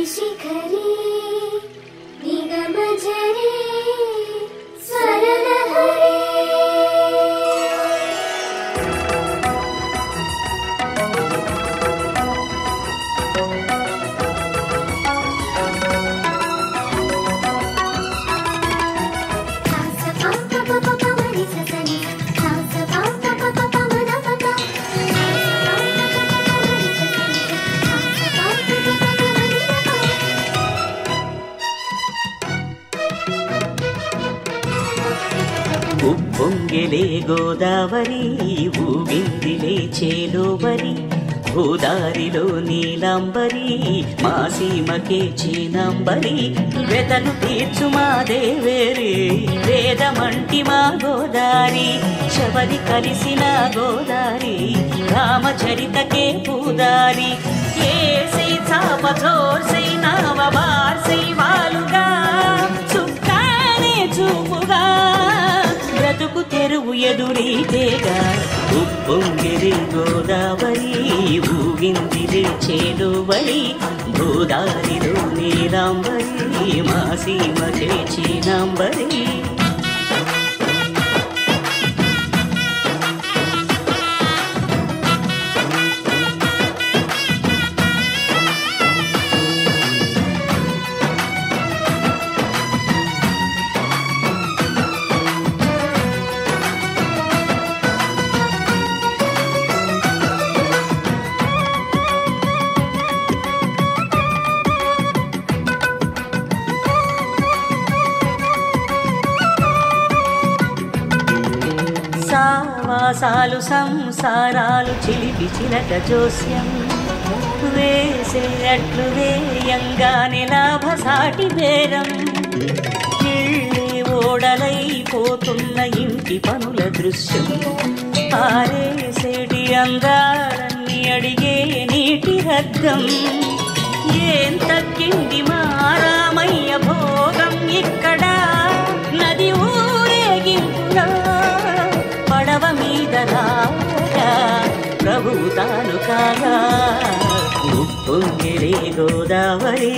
शिखरी निगमजरे स्वरलहरी ఉప్పొంగెలే గోదావరి ఊగిందిలే చేలోవరి గోదారిలో నీలాంబరి మా సీమకే చీనాంబరి వెతలు తీర్చు మా దేవేరి వేదమంటి మా గోదారి శబరి కలిసిన గోదారి రామచరితకే పూదారి ఏసై చాప చోర్సై నావ బార్సై వాలుగా చుక్కానే చూపుగా బ్రతుకు తెరువు ఎదురీతేగా ఉప్పొంగిరి గోదావరి ఊగిందిలే చేలోవరి గోదారిలో నీలాంబరి మా సీమకే చీనాంబరి సావాసాలు సంసారాలు చిలిపి చిలక జోస్యం వేసే అట్లు వేయంగానే లాభసాటి బేరం ఇళ్ళే ఓడలైపోతున్న ఇంటి పనుల దృశ్యం ఆరేసేటి అందాలన్నీ అడిగే నీటి రద్దం ఏం తగ్గింది మా రామయ్య భోగం ఇక్కడ నది ఊరేగింపుగా పడవ మీద రాగా ప్రభువు తాను కాగా ఉప్పొంగిలే గోదావరి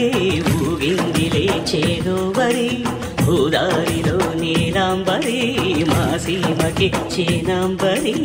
ఊగిందిలే చేలోవరి గోదారిలో నీలాంబరి మా సీమకి చీనాంబరి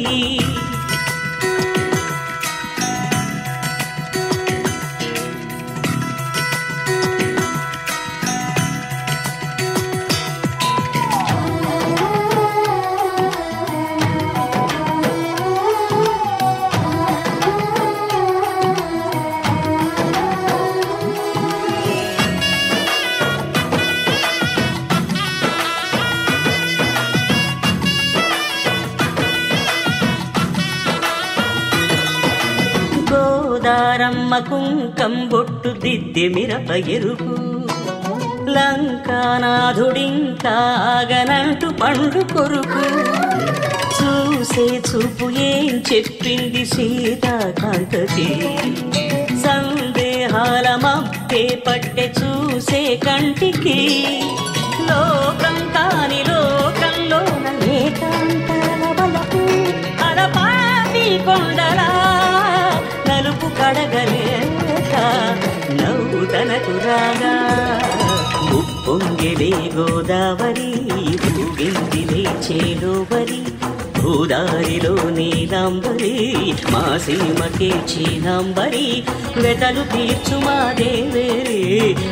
గోదారమ్మ కుంకం బొట్టు దిద్దె మిరప ఎరుపు లంకానాథుడింకాగనంటూ పండు కొరుకు చూసే చూపు ఏం చెప్పింది సీతాకాంతకి సందేహాల మప్పే పట్టె చూసే కంటికి లోకం కాని లోకంలోన ఏకాంతాల బలపు అలపాపి కొండలా నలుపు కడగలేక నవ్వు తనకు రాగా ఉప్పొంగిలే గోదావరి ఊగిందిలే చేలోవరి గోదారిలో నీలాంబరి మా సీమకే చీనాంబరి వెతలు తీర్చు మా దేవేరి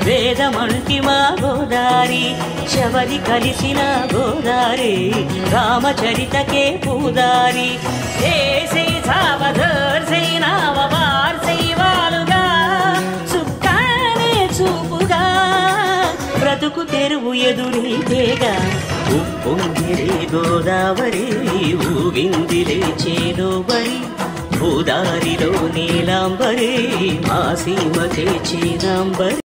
వేదమంటి మా గోదారి శబరి కలిసిన గోదారి రామచరితకే పూదారి ఏసై సావధర్సై నావ బార్సై వాలుగా చుక్కానే చూపుగా బ్రతుకు తెరువు ఎదురీతేగా ఉప్పొంగిలే గోదావరి ఊగిందిలే చేలోవరి గోదారిలో నీలాంబరి మా సీమకే చీనాంబరి